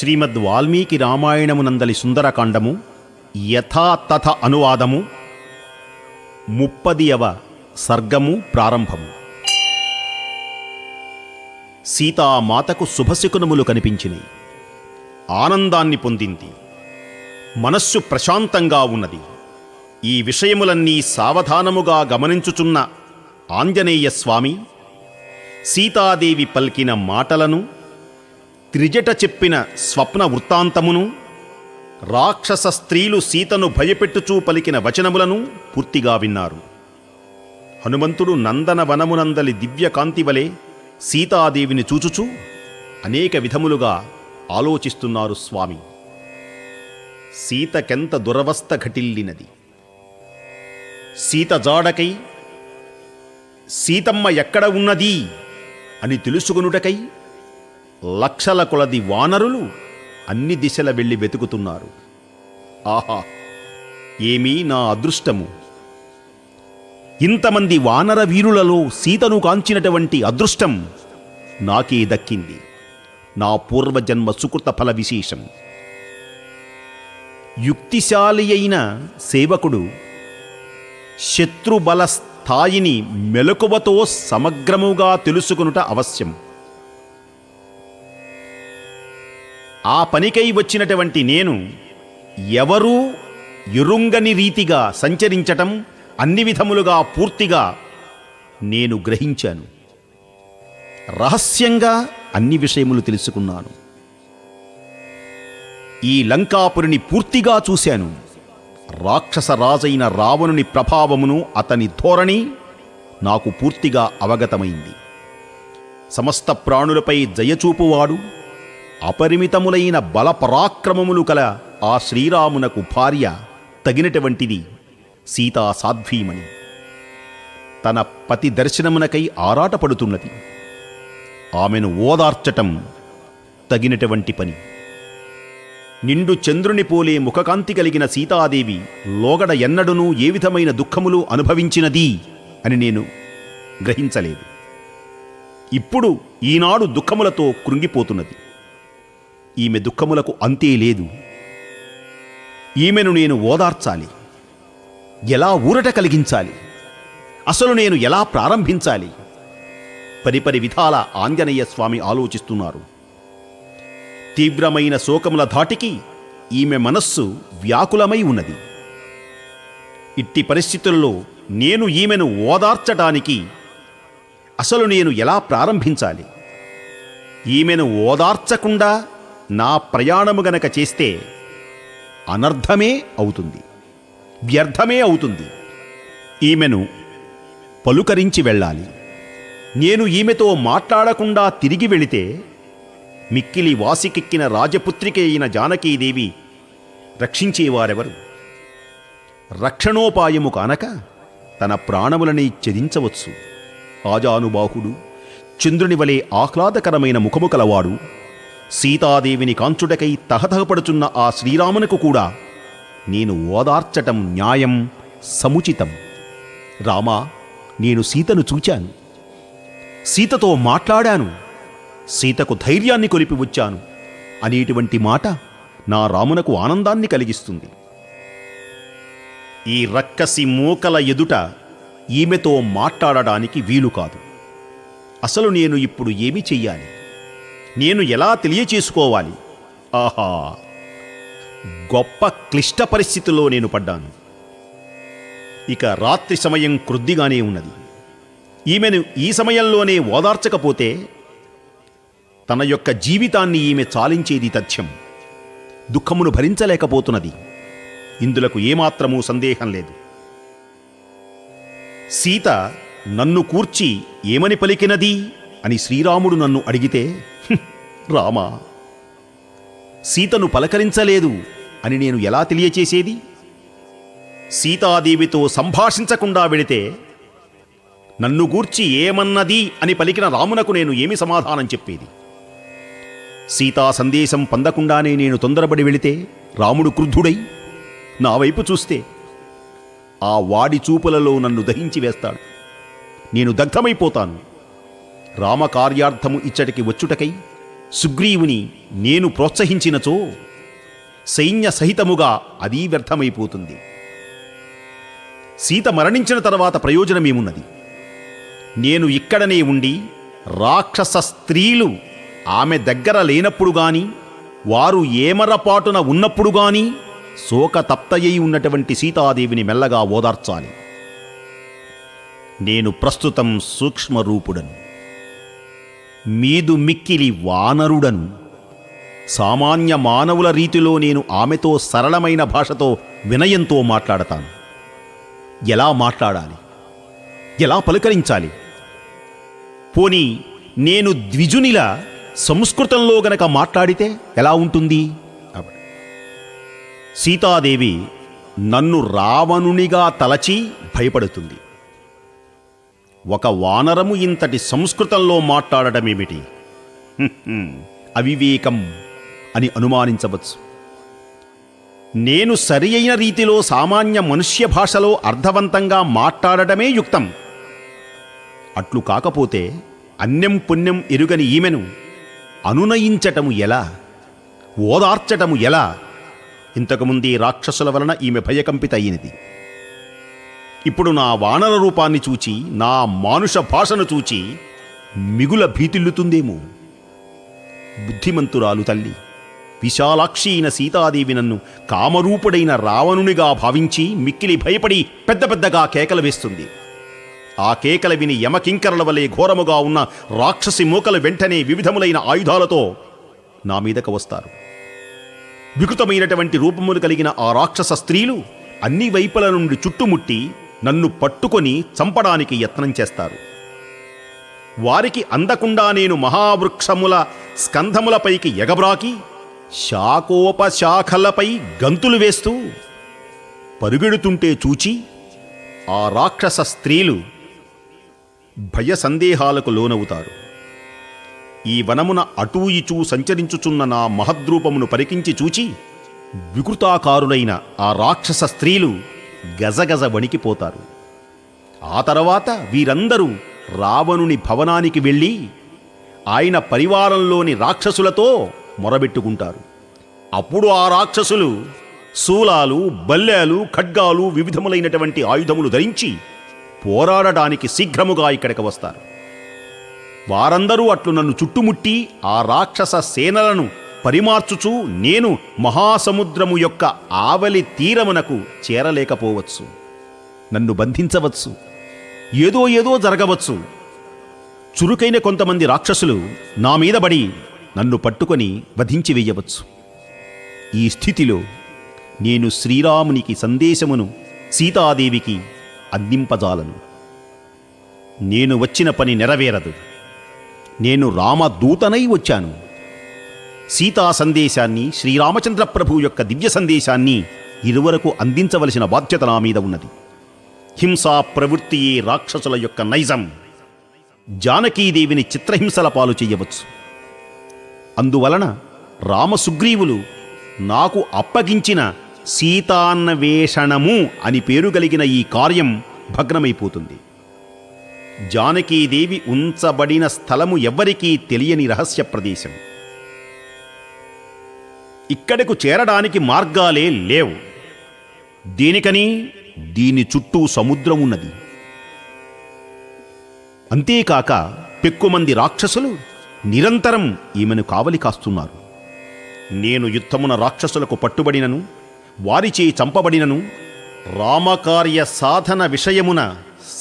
శ్రీమద్ వాల్మీకి రామాయణమునందలి సుందరకాండము యథాతథ అనువాదము 30వ సర్గము ప్రారంభము. సీతామాతకు శుభశకునములు కనిపించినాయి. ఆనందాన్ని పొందింది. మనస్సు ప్రశాంతంగా ఉన్నది. ఈ విషయములన్నీ సావధానముగా గమనించుచున్న ఆంజనేయ స్వామి సీతాదేవి పలికిన మాటలను, త్రిజట చెప్పిన స్వప్న వృత్తాంతమును, రాక్షస స్త్రీలు సీతను భయపెట్టుచూ పలికిన వచనములను పూర్తిగా విన్నారు. హనుమంతుడు నందనవనమునందలి దివ్యకాంతి వలె సీతాదేవిని చూచుచూ అనేక విధములుగా ఆలోచిస్తున్నారు స్వామి. సీతకెంత దురవస్థ ఘటిల్లినది. సీత జాడకై, సీతమ్మ ఎక్కడ ఉన్నది అని తెలుసుకొనుటకై లక్షల కొలది వానరులు అన్ని దిశల వెళ్ళి వెతుకుతున్నారు. ఆహా, ఏమీ నా అదృష్టము! ఇంతమంది వానర వీరులలో సీతను కాంచినటువంటి అదృష్టం నాకే దక్కింది. నా పూర్వజన్మ సుకృత ఫల విశేషం. యుక్తిశాలి అయిన సేవకుడు శత్రుబల స్థాయిని మెలకువతో సమగ్రముగా తెలుసుకొనుట అవశ్యం. ఆ పనికై వచ్చినటువంటి నేను ఎవరూ ఎరుంగని రీతిగా సంచరించటం అన్ని విధములుగా పూర్తిగా నేను గ్రహించాను. రహస్యంగా అన్ని విషయములు తెలుసుకున్నాను. ఈ లంకాపురిని పూర్తిగా చూశాను. రాక్షస రాజైన రావణుని ప్రభావమును, అతని ధోరణి నాకు పూర్తిగా అవగతమైంది. సమస్త ప్రాణులపై జయచూపువాడు, అపరిమితములైన బలపరాక్రమములు కల ఆ శ్రీరామునకు భార్య తగినటువంటిది సీతా సాధ్వీమణి. తన పతి దర్శనమునకై ఆరాటపడుతున్నది. ఆమెను ఓదార్చటం తగినటువంటి పని. నిండు చంద్రుని పోలే ముఖకాంతి కలిగిన సీతాదేవి లోగడ ఎన్నడూనూ ఏ విధమైన దుఃఖములు అనుభవించినది అని నేను గ్రహించలేదు. ఇప్పుడు ఈనాడు దుఃఖములతో కృంగిపోతున్నది. ఈమె దుఃఖములకు అంతే లేదు. ఈమెను నేను ఓదార్చాలి. ఎలా ఊరట కలిగించాలి? అసలు నేను ఎలా ప్రారంభించాలి? పరిపరి విధాల ఆంజనేయ స్వామి ఆలోచిస్తున్నారు. తీవ్రమైన శోకముల ధాటికి ఈమె మనస్సు వ్యాకులమై ఉన్నది. ఇట్టి పరిస్థితుల్లో నేను ఈమెను ఓదార్చటానికి అసలు నేను ఎలా ప్రారంభించాలి? ఈమెను ఓదార్చకుండా నా ప్రయాణము గనక చేస్తే అనర్థమే అవుతుంది, వ్యర్థమే అవుతుంది. ఈమెను పలుకరించి వెళ్ళాలి. నేను ఈమెతో మాట్లాడకుండా తిరిగి వెళితే మిక్కిలి వాసికెక్కిన రాజపుత్రిక అయిన జానకీదేవి రక్షించేవారెవరు? రక్షణోపాయము కానక తన ప్రాణములని త్యజించవచ్చు. ఆజానుబాహుడు, చంద్రుని వలె ఆహ్లాదకరమైన ముఖము కలవాడు, సీతాదేవిని కాంచుటకై తహతహపడుచున్న ఆ శ్రీరామునకు కూడా నేను ఓదార్చటం న్యాయం, సముచితం. రామా, నేను సీతను చూచాను, సీతతో మాట్లాడాను, సీతకు ధైర్యాన్ని కొలిపి వచ్చాను అనేటువంటి మాట నా రామునకు ఆనందాన్ని కలిగిస్తుంది. ఈ రక్కసి మూకల ఎదుట ఈమెతో మాట్లాడడానికి వీలు కాదు. అసలు నేను ఇప్పుడు ఏమి చెయ్యాలి? నేను ఎలా తెలియచేసుకోవాలి? ఆహా, గొప్ప క్లిష్ట పరిస్థితుల్లో నేను పడ్డాను. ఇక రాత్రి సమయం క్రొద్దిగానే ఉన్నది. ఈమెను ఈ సమయంలోనే ఓదార్చకపోతే తన యొక్క జీవితాన్ని ఈమె చాలించేది తథ్యం. దుఃఖమును భరించలేకపోతున్నది. ఇందులకు ఏమాత్రమూ సందేహం లేదు. సీత నన్ను కూర్చి ఏమని పలికినది అని శ్రీరాముడు నన్ను అడిగితే, రామా, సీతను పలకరించలేదు అని నేను ఎలా తెలియచేసేది? సీతాదేవితో సంభాషించకుండా వెళితే నన్ను గూర్చి ఏమన్నది అని పలికిన రామునకు నేను ఏమి సమాధానం చెప్పేది? సీతా సందేశం పొందకుండానే నేను తొందరపడి వెళితే రాముడు క్రుద్ధుడై నా వైపు చూస్తే ఆ వాడి చూపులలో నన్ను దహించి వేస్తాడు. నేను దగ్ధమైపోతాను. రామకార్యార్థము ఇచ్చటికి వచ్చుటకై సుగ్రీవుని నేను ప్రోత్సహించినచో సైన్య సహితముగా అదీ వ్యర్థమైపోతుంది. సీత మరణించిన తర్వాత ప్రయోజనమేమున్నది? నేను ఇక్కడనే ఉండి రాక్షస స్త్రీలు ఆమె దగ్గర లేనప్పుడు గాని, వారు ఏమరపాటున ఉన్నప్పుడు గాని శోకతప్తయై ఉన్నటువంటి సీతాదేవిని మెల్లగా ఓదార్చాలి. నేను ప్రస్తుతం సూక్ష్మరూపుడను, మీదు మిక్కిలి వానరుడను. సామాన్య మానవుల రీతిలో నేను ఆమెతో సరళమైన భాషతో వినయంతో మాట్లాడతాను. ఎలా మాట్లాడాలి, ఎలా పలుకరించాలి? పోనీ నేను ద్విజునిలా సంస్కృతంలో గనక మాట్లాడితే ఎలా ఉంటుంది? సీతాదేవి నన్ను రావణునిగా తలచి భయపడుతుంది. ఒక వానరము ఇంతటి సంస్కృతంలో మాట్లాడటమేమిటి? అవివేకం అని అనుమానించవచ్చు. నేను సరి అయిన రీతిలో సామాన్య మనుష్య భాషలో అర్థవంతంగా మాట్లాడటమే యుక్తం. అట్లు కాకపోతే అన్యం పుణ్యం ఎరుగని ఈమెను అనునయించటము ఎలా, ఓదార్చటము ఎలా? ఇంతకుముందే రాక్షసుల వలన ఈమె భయకంపిత అయినది. ఇప్పుడు నా వానర రూపాన్ని చూచి, నా మానుష భాషను చూచి మిగుల భీతిల్లుతుందేమో. బుద్ధిమంతురాలు తల్లి విశాలాక్షి అయిన సీతాదేవి నన్ను కామరూపుడైన రావణునిగా భావించి మిక్కిలి భయపడి పెద్ద పెద్దగా కేకలు వేస్తుంది. ఆ కేకలు విని యమకింకరల వలె ఘోరముగా ఉన్న రాక్షసి మూకలు వెంటనే వివిధములైన ఆయుధాలతో నా మీదకు వస్తారు. వికృతమైనటువంటి రూపములు కలిగిన ఆ రాక్షస స్త్రీలు అన్ని వైపుల నుండి చుట్టుముట్టి నన్ను పట్టుకొని చంపడానికి యత్నం చేస్తారు. వారికి అందకుండా నేను మహావృక్షముల స్కంధములపైకి ఎగబ్రాకి శాఖోపశాఖలపై గంతులు వేస్తూ పరుగెడుతుంటే చూచి ఆ రాక్షస స్త్రీలు భయ సందేహాలకు లోనవుతారు. ఈ వనమున అటూ ఇచూ సంచరించుచున్న నా మహద్రూపమును పరికించి చూచి వికృతాకారులైన ఆ రాక్షస స్త్రీలు గజగజ వణికిపోతారు. ఆ తర్వాత వీరందరూ రావణుని భవనానికి వెళ్ళి ఆయన పరివారంలోని రాక్షసులతో మొరబెట్టుకుంటారు. అప్పుడు ఆ రాక్షసులు శూలాలు, బల్లేలు, ఖడ్గాలు, వివిధములైనటువంటి ఆయుధములు ధరించి పోరాడడానికి శీఘ్రముగా ఇక్కడికి వస్తారు. వారందరూ అట్లు నన్ను చుట్టుముట్టి ఆ రాక్షస సేనలను పరిమార్చుచూ నేను మహాసముద్రము యొక్క ఆవలి తీరమునకు చేరలేకపోవచ్చు. నన్ను బంధించవచ్చు, ఏదో ఏదో జరగవచ్చు. చురుకైన కొంతమంది రాక్షసులు నా మీద పడి నన్ను పట్టుకొని వధించి వెయ్యవచ్చు. ఈ స్థితిలో నేను శ్రీరామునికి సందేశమును సీతాదేవికి అందింపజాలను. నేను వచ్చిన పని నెరవేరదు. నేను రామదూతనై వచ్చాను. సీతా సందేశాన్ని, శ్రీరామచంద్ర ప్రభు యొక్క దివ్య సందేశాన్ని ఇరువరకు అందించవలసిన బాధ్యత నా మీద ఉన్నది. హింసా ప్రవృత్తియే రాక్షసుల యొక్క నైజం. జానకీదేవిని చిత్రహింసల పాలు చెయ్యవచ్చు. అందువలన రామసుగ్రీవులు నాకు అప్పగించిన సీతాన్వేషణము అని పేరు కలిగిన ఈ కార్యం భగ్నమైపోతుంది. జానకీదేవి ఉంచబడిన స్థలము ఎవ్వరికీ తెలియని రహస్య ప్రదేశం. ఇక్కడకు చేరడానికి మార్గాలే లేవు. దేనికని? దీని చుట్టూ సముద్రం ఉన్నది. అంతేకాక పెక్కుమంది రాక్షసులు నిరంతరం ఈమెను కావలి కాస్తున్నారు. నేను యుద్ధమున రాక్షసులకు పట్టుబడినను, వారిచే చంపబడినను రామకార్య సాధన విషయమున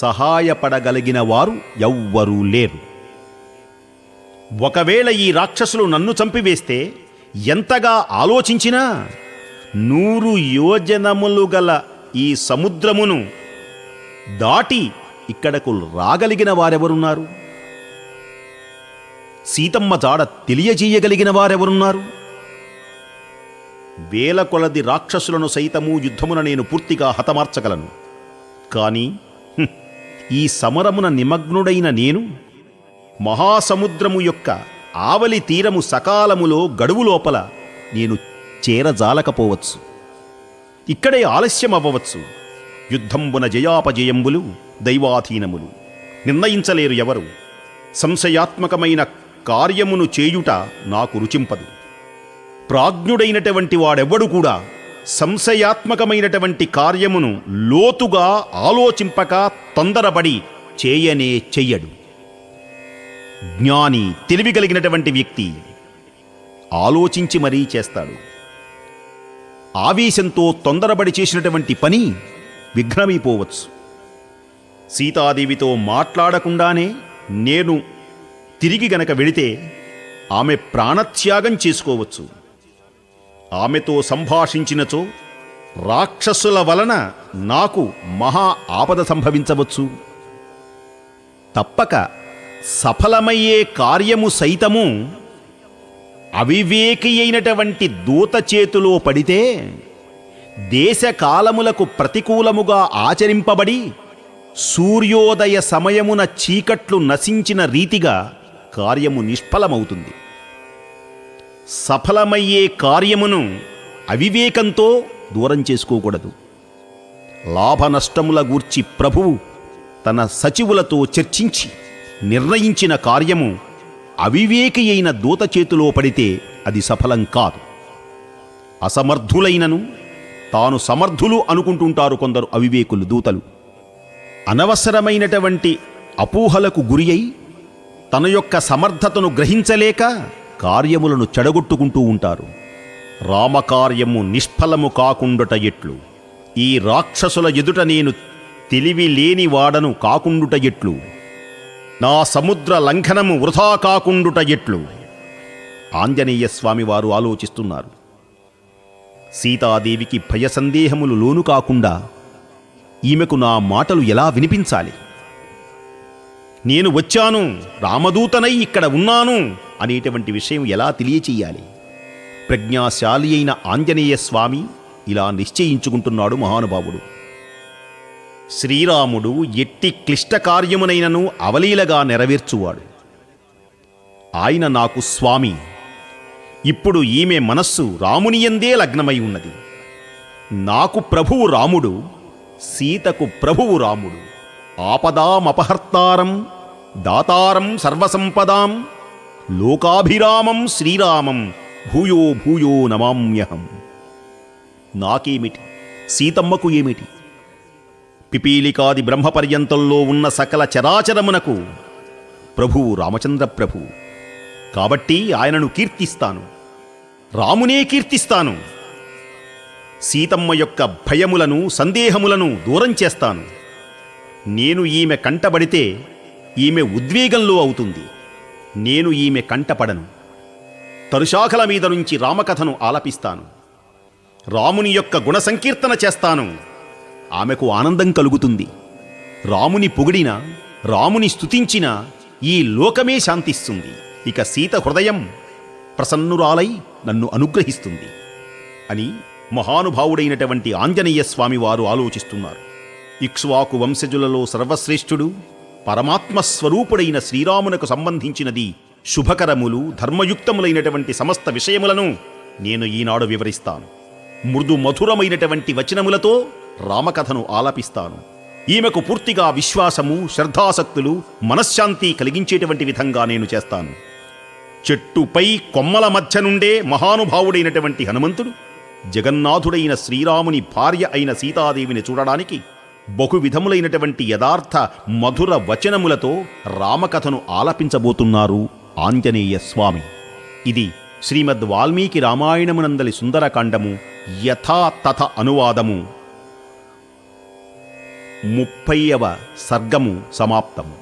సహాయపడగలిగిన వారు ఎవ్వరూ లేరు. ఒకవేళ ఈ రాక్షసులు నన్ను చంపివేస్తే ఎంతగా ఆలోచించినా 100 యోజనములు గల ఈ సముద్రమును దాటి ఇక్కడకు రాగలిగిన వారెవరున్నారు? సీతమ్మ జాడ తెలియజేయగలిగిన వారెవరున్నారు? వేల కొలది రాక్షసులను సైతము యుద్ధమున నేను పూర్తిగా హతమార్చగలను. కాని ఈ సమరమున నిమగ్నుడైన నేను మహాసముద్రము యొక్క ఆవలి తీరము సకాలములో గడువు లోపల నేను చేరజాలకపోవచ్చు. ఇక్కడే ఆలస్యం అవ్వవచ్చు. యుద్ధంబున జయాపజయంబులు దైవాధీనములు, నిర్ణయించలేరు ఎవరు. సంశయాత్మకమైన కార్యమును చేయుట నాకు రుచింపదు. ప్రాజ్ఞుడైనటువంటి వాడెవ్వడు కూడా సంశయాత్మకమైనటువంటి కార్యమును లోతుగా ఆలోచింపక తొందరపడి చేయనే చెయ్యడు. జ్ఞాని, తెలివి కలిగినటువంటి వ్యక్తి ఆలోచించి మరీ చేస్తాడు. ఆవేశంతో తొందరపడి చేసినటువంటి పని విఘ్నమైపోవచ్చు. సీతాదేవితో మాట్లాడకుండానే నేను తిరిగి గనక వెళితే ఆమె ప్రాణత్యాగం చేసుకోవచ్చు. ఆమెతో సంభాషించినచో రాక్షసుల వలన నాకు మహా ఆపద సంభవించవచ్చు. తప్పక సఫలమయ్యే కార్యము సైతము అవివేకి అయినటువంటి దూత చేతిలో పడితే దేశకాలములకు ప్రతికూలముగా ఆచరింపబడి సూర్యోదయ సమయమున చీకట్లు నశించిన రీతిగా కార్యము నిష్ఫలమవుతుంది. సఫలమయ్యే కార్యమును అవివేకంతో దూరం చేసుకోకూడదు. లాభనష్టముల గూర్చి ప్రభువు తన సచివులతో చర్చించి నిర్ణయించిన కార్యము అవివేకి అయిన దూత చేతిలో పడితే అది సఫలం కాదు. అసమర్థులైనను తాను సమర్థులు అనుకుంటుంటారు కొందరు అవివేకులు, దూతలు. అనవసరమైనటువంటి అపోహలకు గురి అయి తన యొక్క సమర్థతను గ్రహించలేక కార్యములను చెడగొట్టుకుంటూ ఉంటారు. రామకార్యము నిష్ఫలము కాకుండుట ఎట్లు, ఈ రాక్షసుల ఎదుట నేను తెలివి లేని వాడను కాకుండుట ఎట్లు, నా సముద్ర లంఘనము వృధా కాకుండుట ఎట్లు ఆంజనేయ స్వామివారు ఆలోచిస్తున్నారు. సీతాదేవికి భయ సందేహములు లోను కాకుండా ఈమెకు నా మాటలు ఎలా వినిపించాలి? నేను వచ్చాను, రామదూతనై ఇక్కడ ఉన్నాను అనేటువంటి విషయం ఎలా తెలియచేయాలి? ప్రజ్ఞాశాలి అయిన ఆంజనేయ స్వామి ఇలా నిశ్చయించుకుంటున్నాడు మహానుభావుడు. శ్రీరాముడు ఎట్టి క్లిష్ట కార్యమునైనను అవలీలగా నెరవేర్చువాడు. ఆయన నాకు స్వామి. ఇప్పుడు ఈమె మనస్సు రామునియందే లగ్నమై ఉన్నది. నాకు ప్రభువు రాముడు, సీతకు ప్రభువు రాముడు. ఆపదామపహర్తారం దాతారం సర్వసంపదాం లోకాభిరామం శ్రీరామం భూయో భూయో నమామ్యహం. నాకేమిటి, సీతమ్మకు ఏమిటి? పిపీలికాది బ్రహ్మపర్యంతంలో ఉన్న సకల చరాచరమునకు ప్రభువు రామచంద్ర ప్రభువు. కాబట్టి ఆయనను కీర్తిస్తాను, రామునే కీర్తిస్తాను. సీతమ్మ యొక్క భయములను సందేహములను దూరం చేస్తాను. నేను ఈమె కంటబడితే ఈమె ఉద్వేగంలో అవుతుంది. నేను ఈమె కంటపడను. తరుశాఖల మీద నుంచి రామకథను ఆలపిస్తాను. రాముని యొక్క గుణ సంకీర్తన చేస్తాను. ఆమెకు ఆనందం కలుగుతుంది. రాముని పొగిడినా, రాముని స్తుతించినా ఈ లోకమే శాంతిస్తుంది. ఇక సీత హృదయం ప్రసన్నురాలై నన్ను అనుగ్రహిస్తుంది అని మహానుభావుడైనటువంటి ఆంజనేయ స్వామివారు ఆలోచిస్తున్నారు. ఇక్ష్వాకు వంశజులలో సర్వశ్రేష్ఠుడు పరమాత్మస్వరూపుడైన శ్రీరామునకు సంబంధించినది శుభకరములు ధర్మయుక్తములైనటువంటి సమస్త విషయములను నేను ఈనాడు వివరిస్తాను. మృదు మధురమైనటువంటి వచనములతో రామకథను ఆలపిస్తాను. ఈమెకు పూర్తిగా విశ్వాసము, శ్రద్ధాసక్తులు, మనశ్శాంతి కలిగించేటువంటి విధంగా నేను చేస్తాను. చెట్టుపై కొమ్మల మధ్య నుండే మహానుభావుడైనటువంటి హనుమంతుడు జగన్నాథుడైన శ్రీరాముని భార్య అయిన సీతాదేవిని చూడడానికి బహు విధములైనటువంటి యథార్థ మధుర వచనములతో రామకథను ఆలపించబోతున్నారు ఆంజనేయ స్వామి. ఇది శ్రీమద్ వాల్మీకి రామాయణమునందలి సుందరకాండము యథాతథ అనువాదము 30వ సర్గము సమాప్తము.